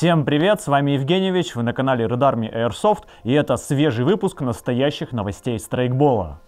Всем привет, с вами Евгеньевич, вы на канале Red Army Airsoft, и это свежий выпуск настоящих новостей страйкбола.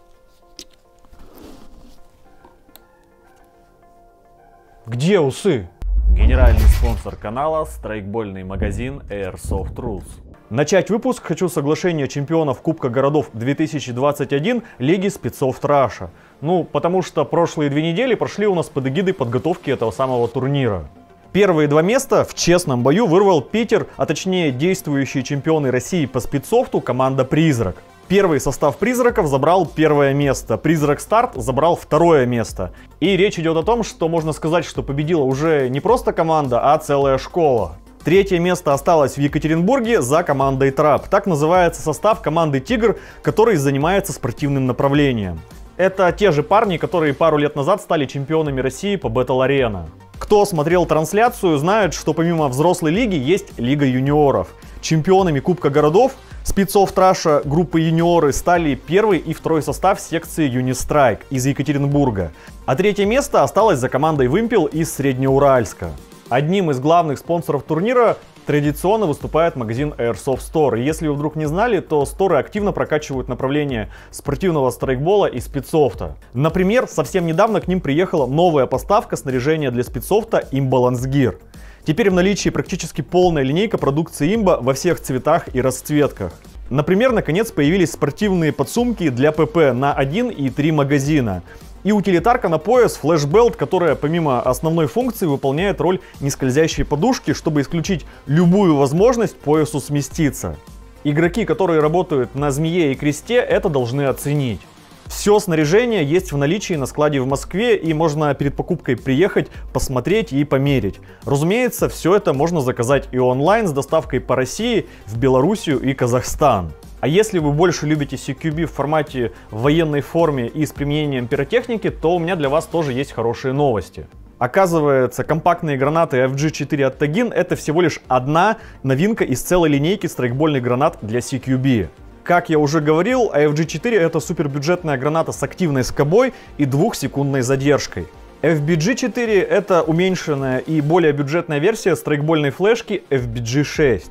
Где усы? Генеральный спонсор канала — страйкбольный магазин Airsoft Rules. Начать выпуск хочу с соглашения чемпионов Кубка городов 2021 Лиги спецов Раша. Потому что прошлые 2 недели прошли у нас под эгидой подготовки этого самого турнира. Первые 2 места в честном бою вырвал Питер, а точнее действующие чемпионы России по спецсофту команда Призрак. Первый состав Призраков забрал 1 место, Призрак Старт забрал 2 место. И речь идет о том, что можно сказать, что победила уже не просто команда, а целая школа. 3 место осталось в Екатеринбурге за командой Трап. Так называется состав команды Тигр, который занимается спортивным направлением. Это те же парни, которые пару лет назад стали чемпионами России по Battle Arena. Кто смотрел трансляцию, знает, что помимо взрослой лиги есть Лига юниоров. Чемпионами Кубка городов спецов Раша группы юниоры стали 1 и 2 состав секции Юнистрайк из Екатеринбурга. А 3 место осталось за командой Вымпел из Среднеуральска. Одним из главных спонсоров турнира традиционно выступает магазин Airsoft Store. И если вы вдруг не знали, то сторы активно прокачивают направление спортивного страйкбола и спецсофта. Например, совсем недавно к ним приехала новая поставка снаряжения для спецсофта Imbalance Gear. Теперь в наличии практически полная линейка продукции Имба во всех цветах и расцветках. Например, наконец появились спортивные подсумки для ПП на 1 и 3 магазина. И утилитарка на пояс Flash Belt, которая помимо основной функции выполняет роль нескользящей подушки, чтобы исключить любую возможность поясу сместиться. Игроки, которые работают на Змее и Кресте, это должны оценить. Все снаряжение есть в наличии на складе в Москве, и можно перед покупкой приехать, посмотреть и померить. Разумеется, все это можно заказать и онлайн с доставкой по России, в Белоруссию и Казахстан. А если вы больше любите CQB в формате в военной форме и с применением пиротехники, то у меня для вас тоже есть хорошие новости. Оказывается, компактные гранаты FG4 от Tagin — это всего лишь одна новинка из целой линейки страйкбольных гранат для CQB. Как я уже говорил, FG4 — это супербюджетная граната с активной скобой и 2-секундной задержкой. FBG4 — это уменьшенная и более бюджетная версия страйкбольной флешки FBG6.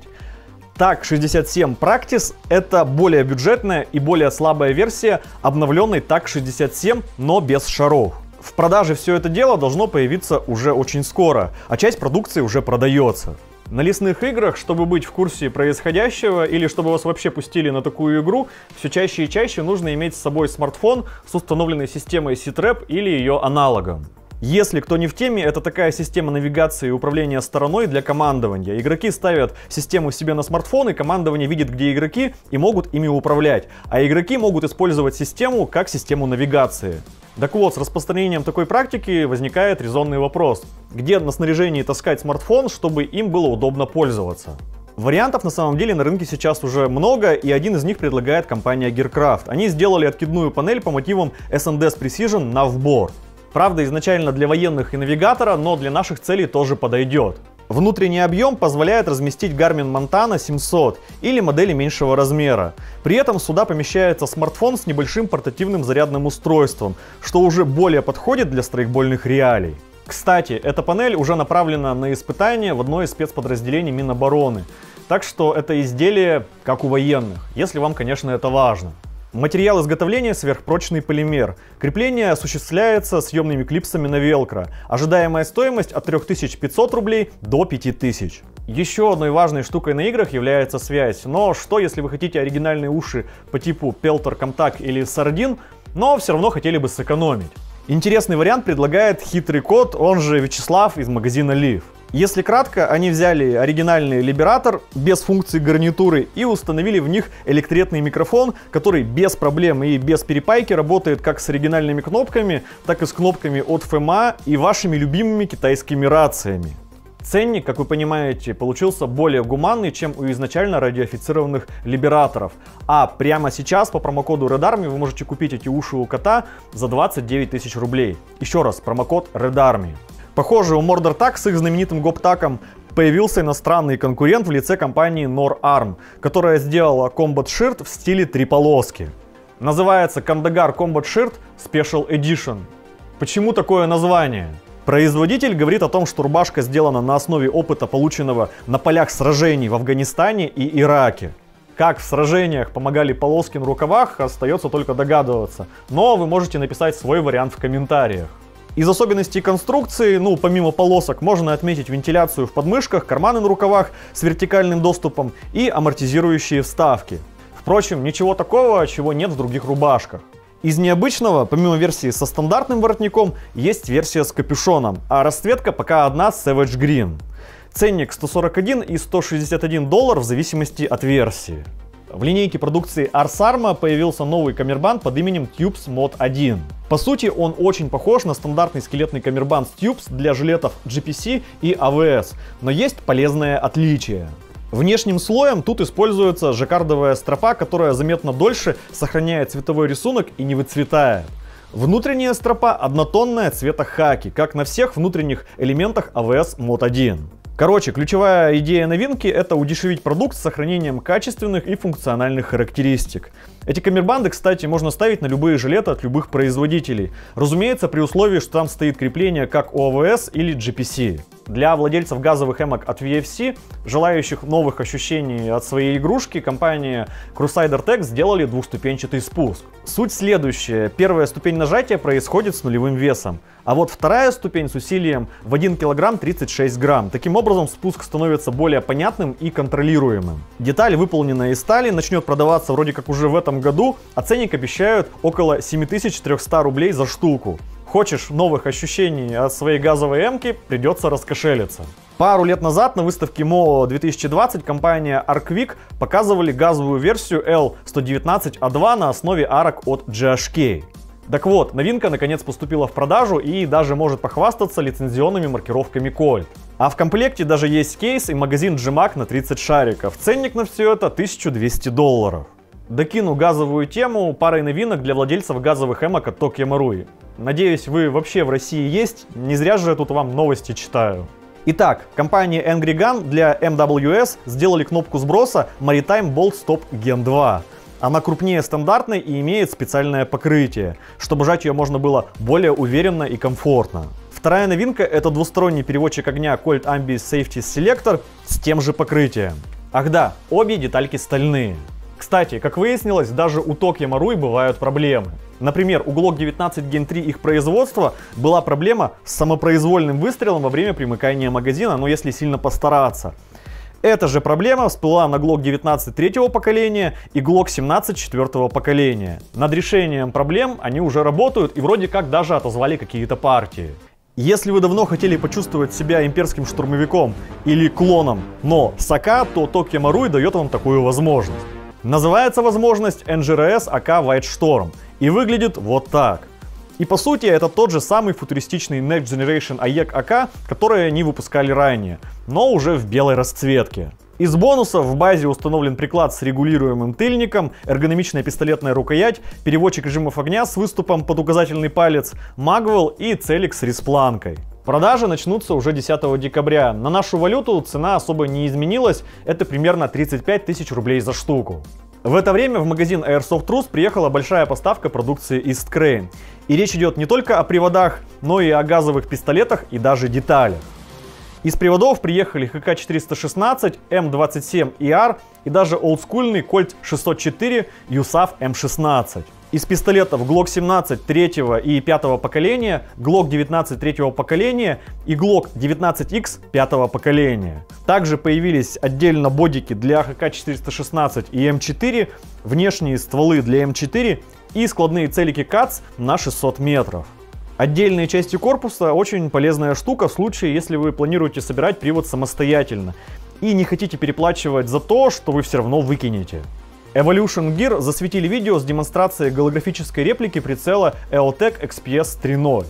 TAC-67 Practice — это более бюджетная и более слабая версия обновленной TAC-67, но без шаров. В продаже все это дело должно появиться уже очень скоро, а часть продукции уже продается. На лесных играх, чтобы быть в курсе происходящего или чтобы вас вообще пустили на такую игру, все чаще и чаще нужно иметь с собой смартфон с установленной системой Sit-Rep или ее аналогом. Если кто не в теме, это такая система навигации и управления стороной для командования. Игроки ставят систему себе на смартфон, и командование видит, где игроки, и могут ими управлять. А игроки могут использовать систему как систему навигации. Так вот, с распространением такой практики возникает резонный вопрос. Где на снаряжении таскать смартфон, чтобы им было удобно пользоваться? Вариантов на самом деле на рынке сейчас уже много, и один из них предлагает компания Gearcraft. Они сделали откидную панель по мотивам S&S Precision на вбор. Правда, изначально для военных и навигатора, но для наших целей тоже подойдет. Внутренний объем позволяет разместить Garmin Montana 700 или модели меньшего размера. При этом сюда помещается смартфон с небольшим портативным зарядным устройством, что уже более подходит для страйкбольных реалий. Кстати, эта панель уже направлена на испытание в одно из спецподразделений Минобороны. Так что это изделие как у военных, если вам, конечно, это важно. Материал изготовления — сверхпрочный полимер. Крепление осуществляется съемными клипсами на велкро. Ожидаемая стоимость от 3500 рублей до 5000. Еще одной важной штукой на играх является связь. Но что, если вы хотите оригинальные уши по типу Peltor, Comtac или Sardin, но все равно хотели бы сэкономить? Интересный вариант предлагает хитрый кот, он же Вячеслав из магазина Leaf. Если кратко, они взяли оригинальный либератор без функции гарнитуры и установили в них электретный микрофон, который без проблем и без перепайки работает как с оригинальными кнопками, так и с кнопками от FMA и вашими любимыми китайскими рациями. Ценник, как вы понимаете, получился более гуманный, чем у изначально радиоофицированных либераторов. А прямо сейчас по промокоду Red Army вы можете купить эти уши у кота за 29 тысяч рублей. Еще раз, промокод Red Army. Похоже, у Mordor-Tac с их знаменитым гоптаком появился иностранный конкурент в лице компании NorArm, которая сделала Combat Shirt в стиле 3 полоски. Называется Kandahar Combat Shirt Special Edition. Почему такое название? Производитель говорит о том, что рубашка сделана на основе опыта, полученного на полях сражений в Афганистане и Ираке. Как в сражениях помогали полоски на рукавах, остается только догадываться. Но вы можете написать свой вариант в комментариях. Из особенностей конструкции, помимо полосок, можно отметить вентиляцию в подмышках, карманы на рукавах с вертикальным доступом и амортизирующие вставки. Впрочем, ничего такого, чего нет в других рубашках. Из необычного, помимо версии со стандартным воротником, есть версия с капюшоном, а расцветка пока одна Savage Green. Ценник $141 и $161 в зависимости от версии. В линейке продукции Ars Arma появился новый камербанд под именем Tubes Mod 1. По сути, он очень похож на стандартный скелетный камербанд Tubes для жилетов GPC и AWS, но есть полезное отличие. Внешним слоем тут используется жаккардовая стропа, которая заметно дольше сохраняет цветовой рисунок и не выцветает. Внутренняя стропа однотонная цвета хаки, как на всех внутренних элементах AWS Mod 1. Короче, ключевая идея новинки — это удешевить продукт с сохранением качественных и функциональных характеристик. Эти камербанды, кстати, можно ставить на любые жилеты от любых производителей. Разумеется, при условии, что там стоит крепление как у AWS или GPC. Для владельцев газовых эмок от VFC, желающих новых ощущений от своей игрушки, компания Crusader Tech сделали двухступенчатый спуск. Суть следующая. Первая ступень нажатия происходит с нулевым весом, а вот вторая ступень с усилием в 1 кг 36 грамм. Таким образом, спуск становится более понятным и контролируемым. Деталь, выполненная из стали, начнет продаваться вроде как уже в этом году, а ценник обещают около 7300 рублей за штуку. Хочешь новых ощущений от своей газовой эмки, придется раскошелиться. Пару лет назад на выставке МОО 2020 компания Arcvic показывали газовую версию L119A2 на основе арок от GHK. Так вот, новинка наконец поступила в продажу и даже может похвастаться лицензионными маркировками Colt. А в комплекте даже есть кейс и магазин G-Mac на 30 шариков. Ценник на все это $1200. Докину газовую тему парой новинок для владельцев газовых эмок от Tokyo Marui. Надеюсь, вы вообще в России есть, не зря же я тут вам новости читаю. Итак, компания Angry Gun для MWS сделали кнопку сброса Maritime Bolt Stop Gen 2. Она крупнее стандартной и имеет специальное покрытие, чтобы жать ее можно было более уверенно и комфортно. Вторая новинка — это двусторонний переводчик огня Colt Ambi Safety Selector с тем же покрытием. Ах да, обе детальки стальные. Кстати, как выяснилось, даже у Tokyo Marui бывают проблемы. Например, у Glock 19 Gen 3 их производства была проблема с самопроизвольным выстрелом во время примыкания магазина, но если сильно постараться. Эта же проблема всплыла на Glock 19 третьего поколения и Glock 17 четвертого поколения. Над решением проблем они уже работают и вроде как даже отозвали какие-то партии. Если вы давно хотели почувствовать себя имперским штурмовиком или клоном, но с АК, то Tokyo Marui дает вам такую возможность. Называется возможность NGRS AK White Storm и выглядит вот так. И по сути это тот же самый футуристичный Next Generation AEG AK, который они выпускали ранее, но уже в белой расцветке. Из бонусов в базе установлен приклад с регулируемым тыльником, эргономичная пистолетная рукоять, переводчик режимов огня с выступом под указательный палец, магвел и целик с респланкой. Продажи начнутся уже 10 декабря. На нашу валюту цена особо не изменилась, это примерно 35 тысяч рублей за штуку. В это время в магазин Airsoft Rus приехала большая поставка продукции East Crane. И речь идет не только о приводах, но и о газовых пистолетах и даже деталях. Из приводов приехали ХК-416, М27ER и даже олдскульный Colt 604 USAF M16. Из пистолетов Glock 17 3 и 5 поколения, Glock 19 3 поколения и Glock 19X 5 поколения. Также появились отдельно бодики для ХК-416 и М4, внешние стволы для М4 и складные целики КАЦ на 600 метров. Отдельные части корпуса очень полезная штука в случае, если вы планируете собирать привод самостоятельно и не хотите переплачивать за то, что вы все равно выкинете. Evolution Gear засветили видео с демонстрацией голографической реплики прицела EOTech XPS 3.0.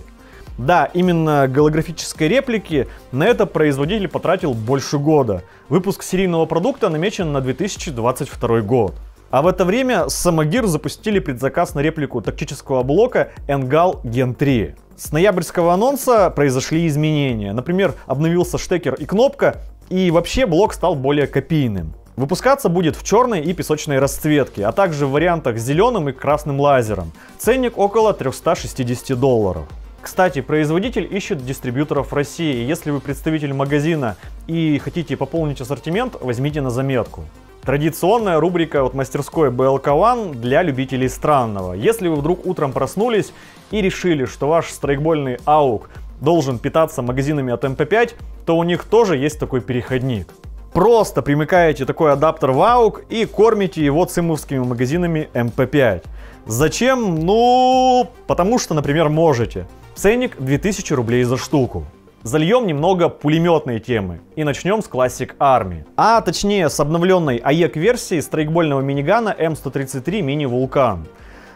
Да, именно голографической реплики, на это производитель потратил больше года. Выпуск серийного продукта намечен на 2022 год. А в это время Samagir запустили предзаказ на реплику тактического блока NGAL Gen 3. С ноябрьского анонса произошли изменения. Например, обновился штекер и кнопка, и вообще блок стал более копийным. Выпускаться будет в черной и песочной расцветке, а также в вариантах с зеленым и красным лазером. Ценник около $360. Кстати, производитель ищет дистрибьюторов в России. Если вы представитель магазина и хотите пополнить ассортимент, возьмите на заметку. Традиционная рубрика от мастерской BLK One для любителей странного. Если вы вдруг утром проснулись и решили, что ваш страйкбольный AUG должен питаться магазинами от MP5, то у них тоже есть такой переходник. Просто примыкаете такой адаптер в AUG и кормите его цимовскими магазинами MP5. Зачем? Ну, потому что, например, можете. Ценник 2000 рублей за штуку. Зальем немного пулеметной темы и начнем с Classic Army. А точнее с обновленной AEG-версии страйкбольного минигана М133 Mini Vulcan.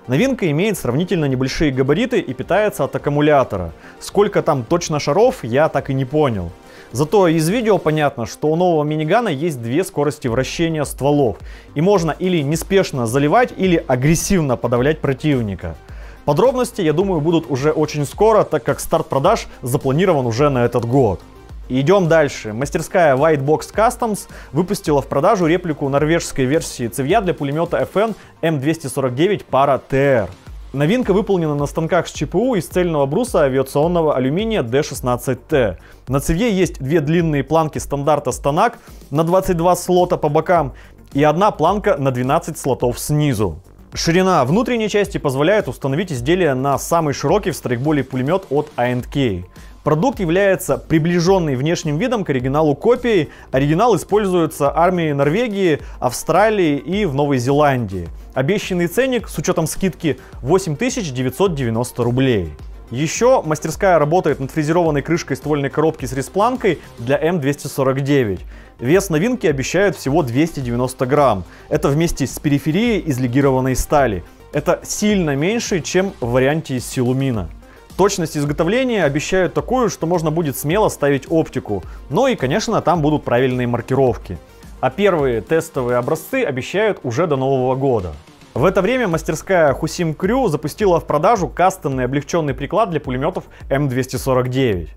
Новинка имеет сравнительно небольшие габариты и питается от аккумулятора. Сколько там точно шаров, я так и не понял. Зато из видео понятно, что у нового минигана есть две скорости вращения стволов. И можно или неспешно заливать, или агрессивно подавлять противника. Подробности, я думаю, будут уже очень скоро, так как старт продаж запланирован уже на этот год. Идем дальше. Мастерская Whitebox Customs выпустила в продажу реплику норвежской версии цевья для пулемета FN М249 пара ТР. Новинка выполнена на станках с ЧПУ из цельного бруса авиационного алюминия D16T. На цевье есть две длинные планки стандарта станак на 22 слота по бокам и одна планка на 12 слотов снизу. Ширина внутренней части позволяет установить изделие на самый широкий в страйкболе пулемет от A&K. Продукт является приближенной внешним видом к оригиналу копией. Оригинал используется армией Норвегии, Австралии и в Новой Зеландии. Обещанный ценник с учетом скидки 8990 рублей. Еще мастерская работает над фрезерованной крышкой ствольной коробки с респланкой для М249. Вес новинки обещают всего 290 грамм. Это вместе с периферией из легированной стали. Это сильно меньше, чем в варианте из силумина. Точность изготовления обещают такую, что можно будет смело ставить оптику. Ну и, конечно, там будут правильные маркировки. А первые тестовые образцы обещают уже до Нового года. В это время мастерская Husim Crew запустила в продажу кастомный облегченный приклад для пулеметов М249.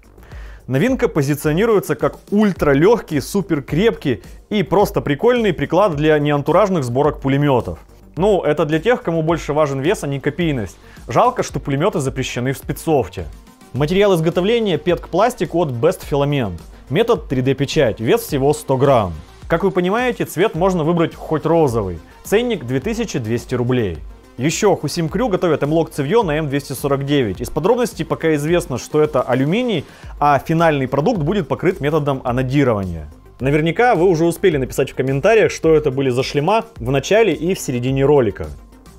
Новинка позиционируется как ультралегкий, супер крепкий и просто прикольный приклад для неантуражных сборок пулеметов. Ну, это для тех, кому больше важен вес, а не копийность. Жалко, что пулеметы запрещены в спецсофте. Материал изготовления петк-пластик от Best Filament. Метод 3D-печать, вес всего 100 грамм. Как вы понимаете, цвет можно выбрать хоть розовый. Ценник 2200 рублей. Еще Husim Crew готовят M-Lock цевье на М249. Из подробностей пока известно, что это алюминий, а финальный продукт будет покрыт методом анодирования. Наверняка вы уже успели написать в комментариях, что это были за шлема в начале и в середине ролика.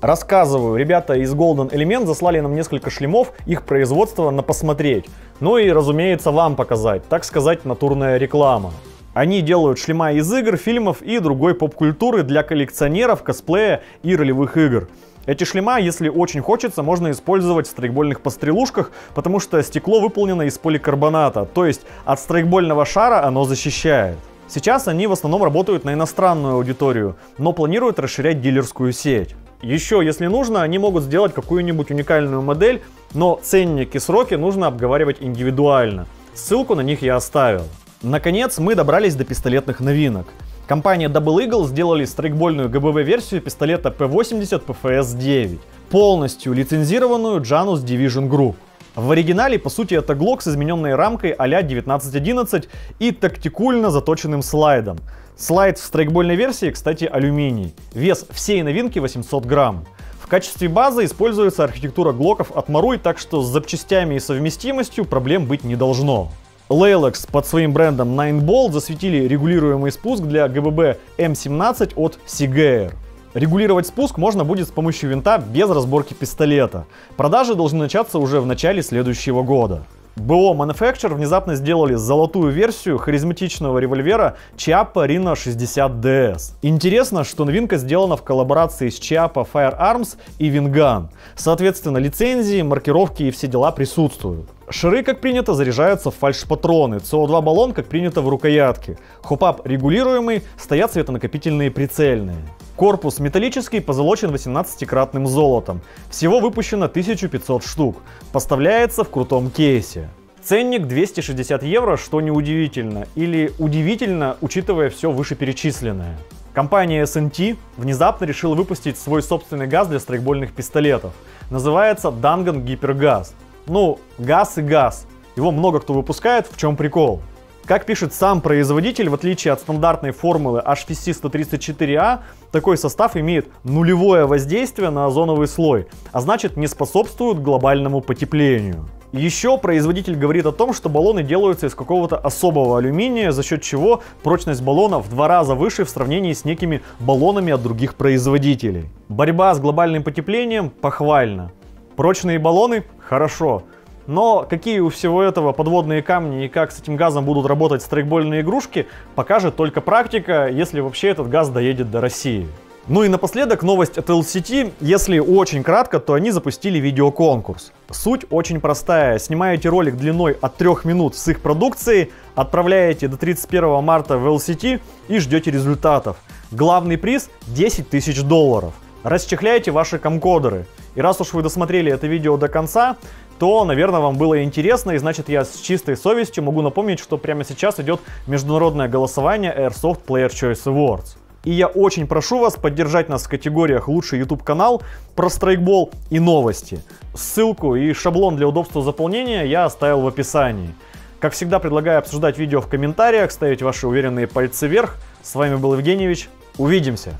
Рассказываю, ребята из Golden Element заслали нам несколько шлемов, их производства на посмотреть. Ну и, разумеется, вам показать, так сказать, натурная реклама. Они делают шлема из игр, фильмов и другой поп-культуры для коллекционеров, косплея и ролевых игр. Эти шлема, если очень хочется, можно использовать в страйкбольных пострелушках, потому что стекло выполнено из поликарбоната, то есть от страйкбольного шара оно защищает. Сейчас они в основном работают на иностранную аудиторию, но планируют расширять дилерскую сеть. Еще, если нужно, они могут сделать какую-нибудь уникальную модель, но ценник и сроки нужно обговаривать индивидуально. Ссылку на них я оставил. Наконец, мы добрались до пистолетных новинок. Компания Double Eagle сделали страйкбольную ГБВ-версию пистолета P80 PFS-9, полностью лицензированную Janus Division Group. В оригинале, по сути, это Glock с измененной рамкой а-ля 1911 и тактикульно заточенным слайдом. Слайд в страйкбольной версии, кстати, алюминий. Вес всей новинки 800 грамм. В качестве базы используется архитектура глоков от Marui, так что с запчастями и совместимостью проблем быть не должно. Laylex под своим брендом 9Bolt засветили регулируемый спуск для ГББ М17 от Seagair. Регулировать спуск можно будет с помощью винта без разборки пистолета. Продажи должны начаться уже в начале следующего года. BO Manufacture внезапно сделали золотую версию харизматичного револьвера Chiappa Rino 60DS. Интересно, что новинка сделана в коллаборации с Chiappa Firearms и Wingun. Соответственно, лицензии, маркировки и все дела присутствуют. Шары, как принято, заряжаются в фальш-патроны, СО2 баллон, как принято, в рукоятке. Хоп-ап регулируемый, стоят светонакопительные прицельные. Корпус металлический, позолочен 18-кратным золотом. Всего выпущено 1500 штук. Поставляется в крутом кейсе. Ценник 260 евро, что неудивительно. Или удивительно, учитывая все вышеперечисленное. Компания SNT внезапно решила выпустить свой собственный газ для страйкбольных пистолетов. Называется Dangan Hypergas. Ну, газ и газ. Его много кто выпускает, в чем прикол? Как пишет сам производитель, в отличие от стандартной формулы HFC-134A, такой состав имеет нулевое воздействие на озоновый слой, а значит не способствует глобальному потеплению. Еще производитель говорит о том, что баллоны делаются из какого-то особого алюминия, за счет чего прочность баллона в 2 раза выше в сравнении с некими баллонами от других производителей. Борьба с глобальным потеплением похвальна. Прочные баллоны – хорошо. Но какие у всего этого подводные камни и как с этим газом будут работать страйкбольные игрушки, покажет только практика, если вообще этот газ доедет до России. Ну и напоследок новость от LCT. Если очень кратко, то они запустили видеоконкурс. Суть очень простая. Снимаете ролик длиной от 3 минут с их продукцией, отправляете до 31 марта в LCT и ждете результатов. Главный приз – $10 000. Расчехляйте ваши камкодеры. И раз уж вы досмотрели это видео до конца, то, наверное, вам было интересно, и значит я с чистой совестью могу напомнить, что прямо сейчас идет международное голосование Airsoft Player Choice Awards. И я очень прошу вас поддержать нас в категориях «Лучший YouTube-канал», про страйкбол и новости. Ссылку и шаблон для удобства заполнения я оставил в описании. Как всегда, предлагаю обсуждать видео в комментариях, ставить ваши уверенные пальцы вверх. С вами был Евгеньевич. Увидимся!